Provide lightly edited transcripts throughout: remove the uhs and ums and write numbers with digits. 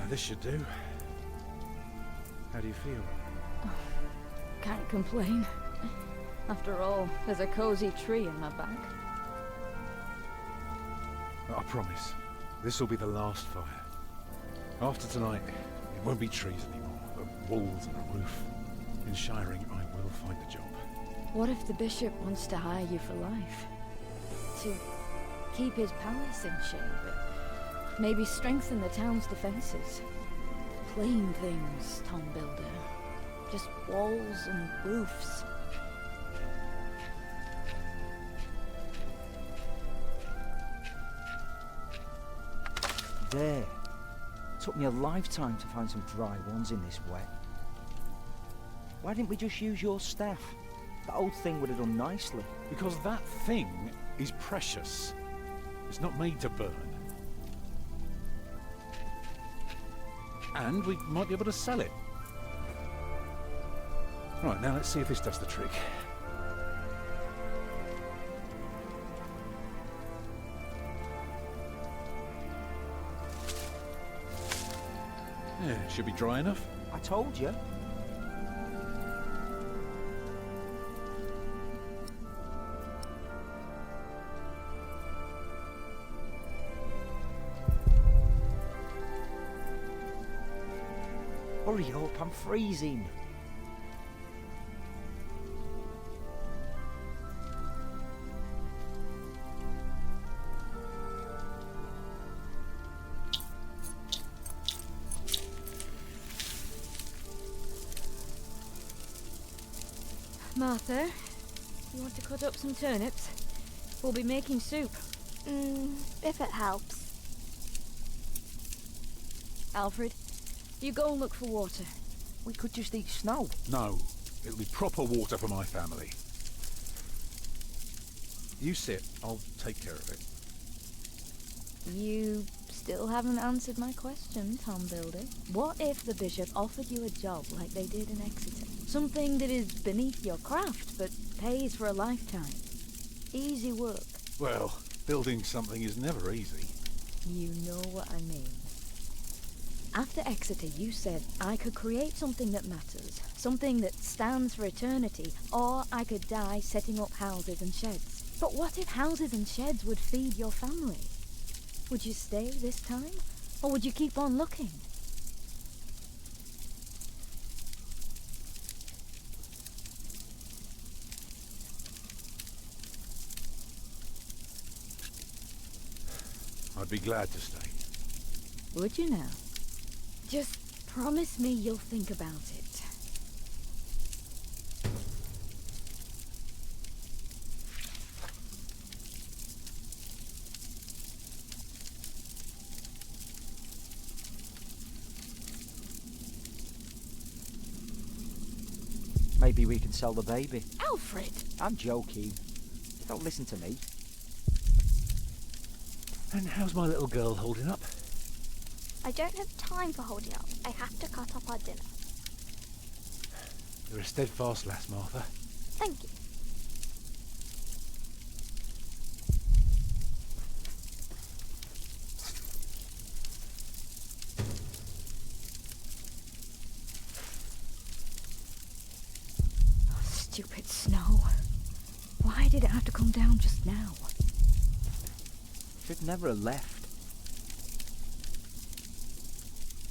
This should do. How do you feel? Can't complain. After all, there's a cozy tree in my back. I promise, this will be the last fire. After tonight, it won't be trees anymore, but walls and a roof. In Shiring, I will find a job. What if the bishop wants to hire you for life? To keep his palace in shape, but maybe strengthen the town's defenses. Plain things, Tom Builder. Just walls and roofs. There. Took me a lifetime to find some dry ones in this wet. Why didn't we just use your staff? That old thing would have done nicely. Because that thing is precious. It's not made to burn. And we might be able to sell it. Right, now let's see if this does the trick. Yeah, it should be dry enough. I told you. Hurry up, I'm freezing. Martha, you want to cut up some turnips? We'll be making soup. If it helps. Alfred, you go and look for water. We could just eat snow. No, it'll be proper water for my family. You sit, I'll take care of it. You still haven't answered my question, Tom Builder. What if the bishop offered you a job like they did in Exeter? Something that is beneath your craft, but pays for a lifetime. Easy work. Well, building something is never easy. You know what I mean. After Exeter, you said I could create something that matters, something that stands for eternity, or I could die setting up houses and sheds. But what if houses and sheds would feed your family? Would you stay this time, or would you keep on looking? I'd be glad to stay. Would you now? Just promise me you'll think about it. Maybe we can sell the baby. Alfred! I'm joking. Don't listen to me. And how's my little girl holding up? I don't have time for holding up. I have to cut up our dinner. You're a steadfast lass, Martha. Thank you. Oh, stupid snow. Why did it have to come down just now? Should never have left.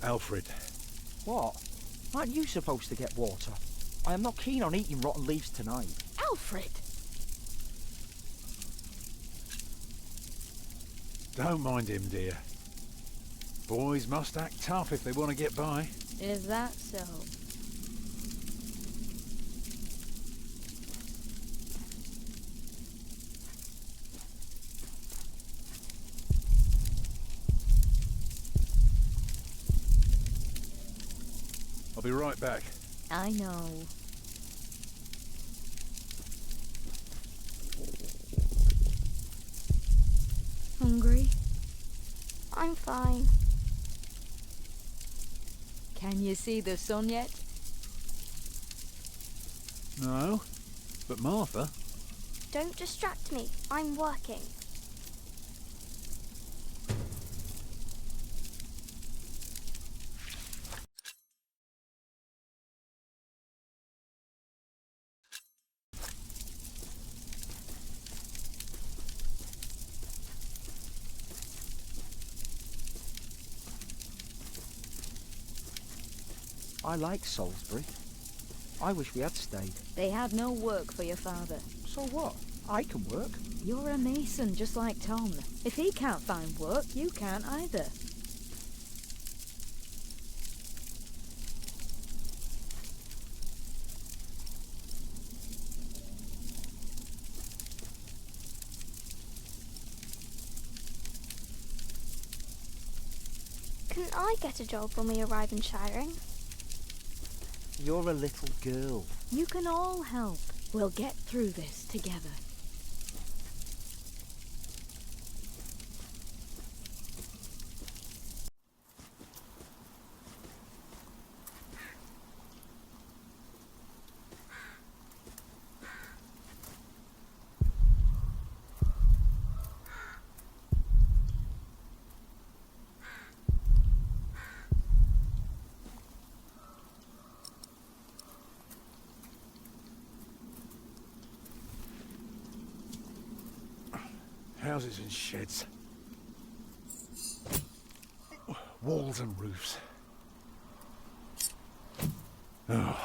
Alfred. What? Aren't you supposed to get water? I am not keen on eating rotten leaves tonight. Alfred! Don't mind him, dear. Boys must act tough if they want to get by. Is that so? I'll be right back. I know. Hungry? I'm fine. Can you see the sun yet? No, but Martha. Don't distract me. I'm working. I like Salisbury. I wish we had stayed. They had no work for your father. So what? I can work. You're a mason, just like Tom. If he can't find work, you can't either. Can I get a job when we arrive in Shiring? You're a little girl. You can all help. We'll get through this together. Houses and sheds. Walls and roofs. Oh.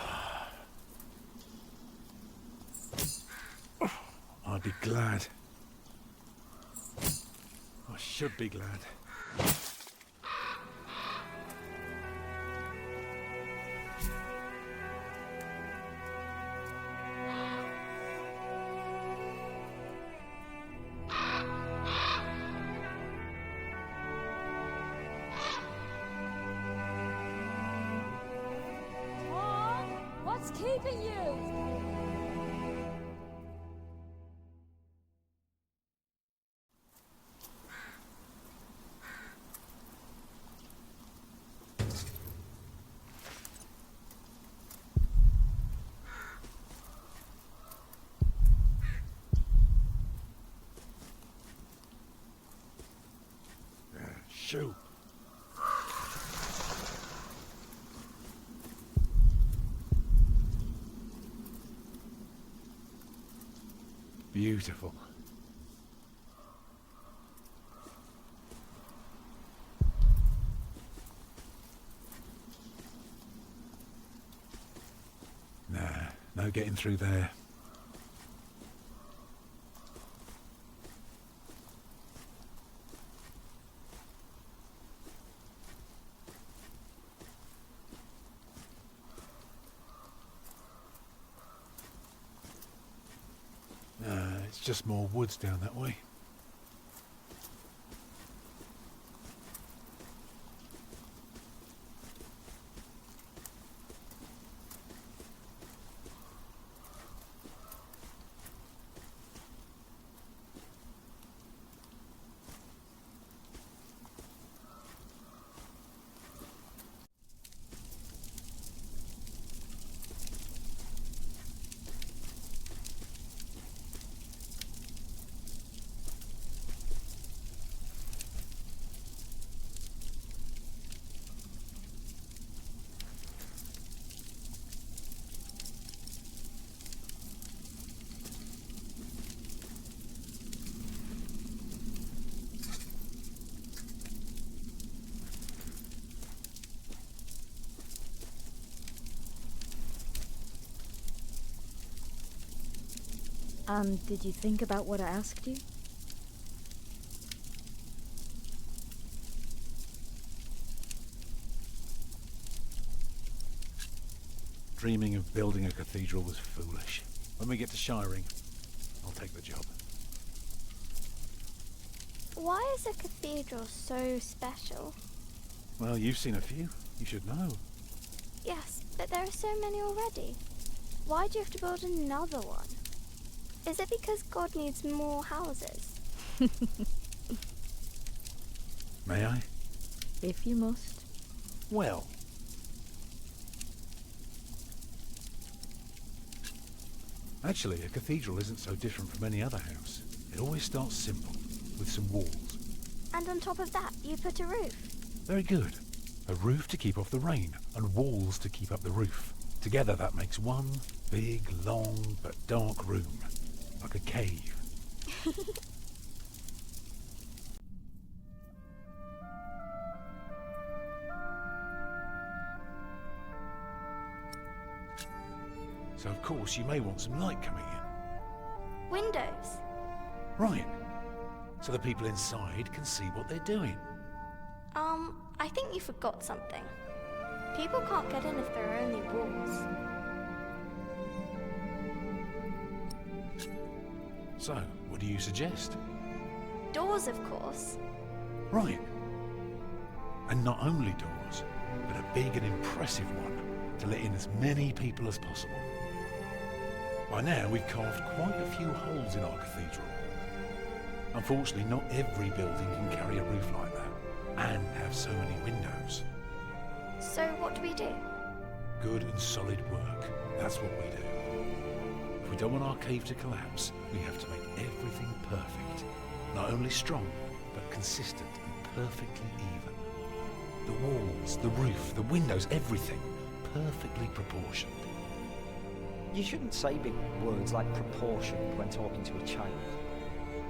I'd be glad. I should be glad. What's keeping you? Shoot. Beautiful. Nah, no getting through there. It's just more woods down that way. And did you think about what I asked you? Dreaming of building a cathedral was foolish. When we get to Shiring, I'll take the job. Why is a cathedral so special? Well, you've seen a few. You should know. Yes, but there are so many already. Why do you have to build another one? Is it because God needs more houses? May I? If you must. Well. Actually, a cathedral isn't so different from any other house. It always starts simple, with some walls. And on top of that, you put a roof. Very good. A roof to keep off the rain, and walls to keep up the roof. Together that makes one big, long, but dark room. Like a cave. So of course you may want some light coming in. Windows. Right. So the people inside can see what they're doing. I think you forgot something. People can't get in if there are only walls. So, what do you suggest? Doors, of course. Right. And not only doors, but a big and impressive one to let in as many people as possible. By now we've carved quite a few holes in our cathedral. Unfortunately, not every building can carry a roof like that and have so many windows. So what do we do? Good and solid work. That's what we do. If we don't want our cave to collapse, we have to make everything perfect. Not only strong, but consistent and perfectly even. The walls, the roof, the windows, everything perfectly proportioned. You shouldn't say big words like proportion when talking to a child.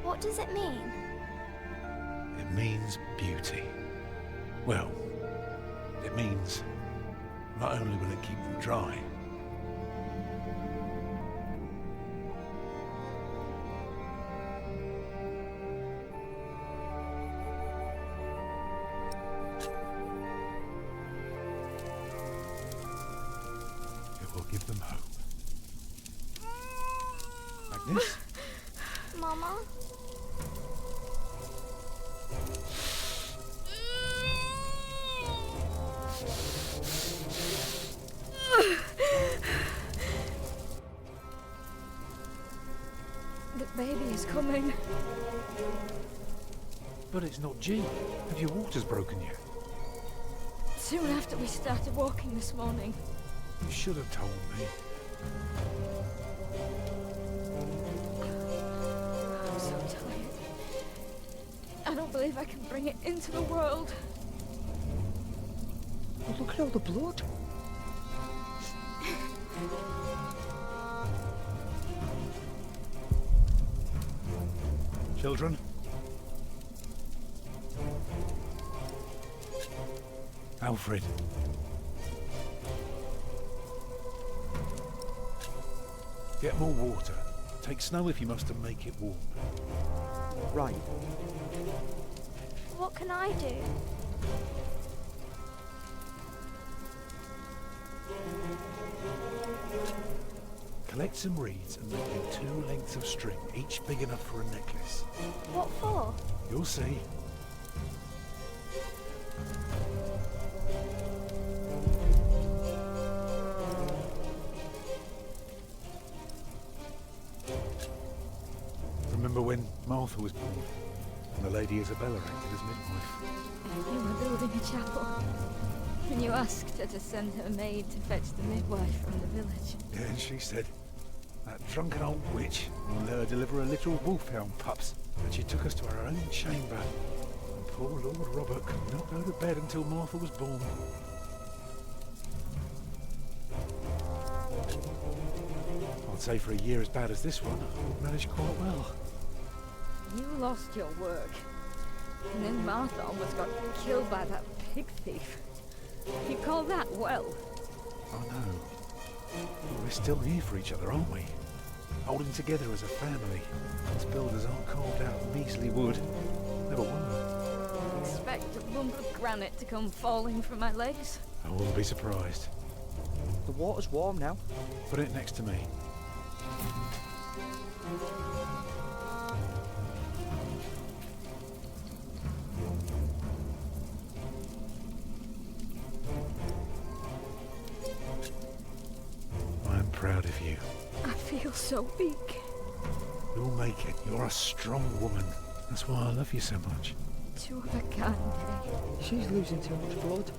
What does it mean? It means beauty. Well, it means not only will it keep them dry, it will give them hope. Agnes? Mama? The baby is coming. But it's not G. Have your waters broken yet? Soon after we started walking this morning. You should have told me. I'm so tired. I don't believe I can bring it into the world. Oh, look at all the blood. Children? Alfred. Get more water. Take snow if you must to make it warm. Right. What can I do? Collect some reeds and make them 2 lengths of string, each big enough for a necklace. What for? You'll see. Remember when Martha was born and the Lady Isabella acted as midwife? You were building a chapel. And you asked her to send her maid to fetch the midwife from the village. Yeah, and she said, that drunken old witch will let her deliver a literal wolfhound pups. And she took us to our own chamber. And poor Lord Robert could not go to bed until Martha was born. I'd say for a year as bad as this one, we've managed quite well. You lost your work. And then Martha almost got killed by that pig thief. You call that well? I know. But we're still here for each other, aren't we? Holding together as a family. Us builders aren't carved out of measly wood. Never were. Expect a lump of granite to come falling from my legs? I wouldn't be surprised. The water's warm now. Put it next to me. I'm proud of you. I feel so weak. You'll make it. You're a strong woman. That's why I love you so much. Two of a kind, eh? She's losing too much blood.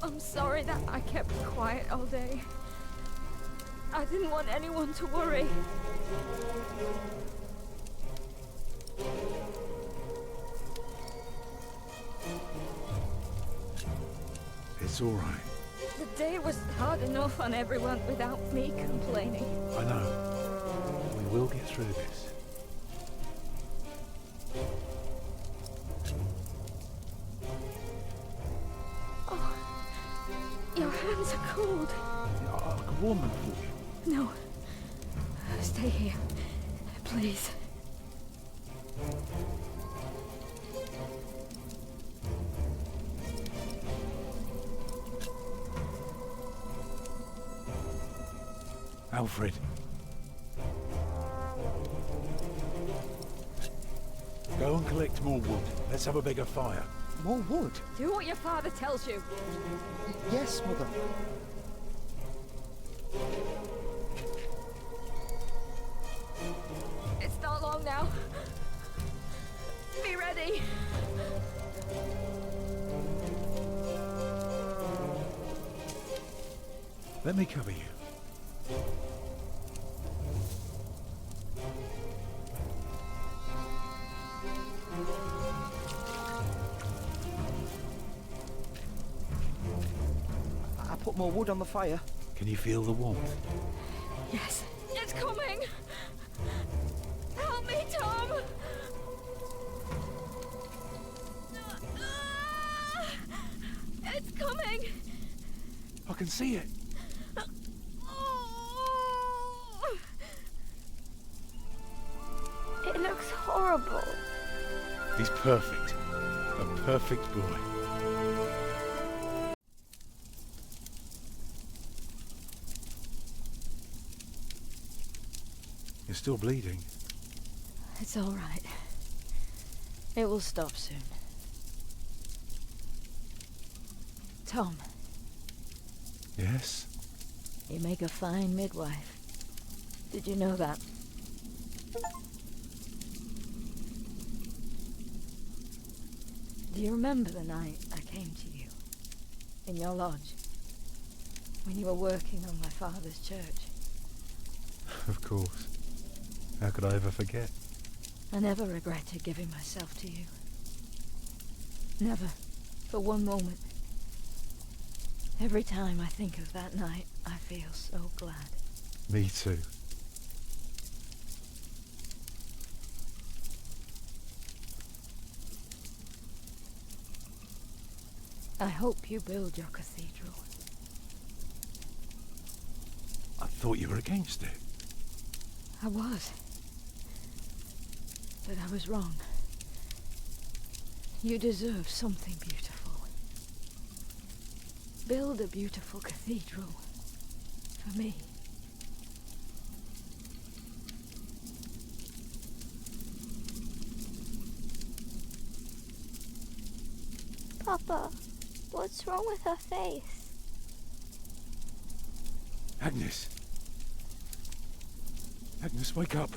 I'm sorry that I kept quiet all day. I didn't want anyone to worry. It's all right. The day was hard enough on everyone without me complaining. I know. We will get through this. Oh, your hands are cold. I could warm them for you. No. Stay here. Please. Alfred. Go and collect more wood. Let's have a bigger fire. More wood? Do what your father tells you. Yes, Mother. It's not long now. Be ready. Let me cover you. I put more wood on the fire. Can you feel the warmth? Yes. It's coming. Help me, Tom. It's coming. I can see it. It looks horrible. He's perfect. A perfect boy. You're still bleeding. It's all right. It will stop soon. Tom, Yes? you make a fine midwife. Did you know that? Do you remember the night I came to you? In your lodge? When you were working on my father's church? Of course. How could I ever forget? I never regretted giving myself to you. Never. For one moment. Every time I think of that night, I feel so glad. Me too. I hope you build your cathedral. I thought you were against it. I was. But I was wrong. You deserve something beautiful. Build a beautiful cathedral. For me. Papa, what's wrong with her face? Agnes. Agnes, wake up.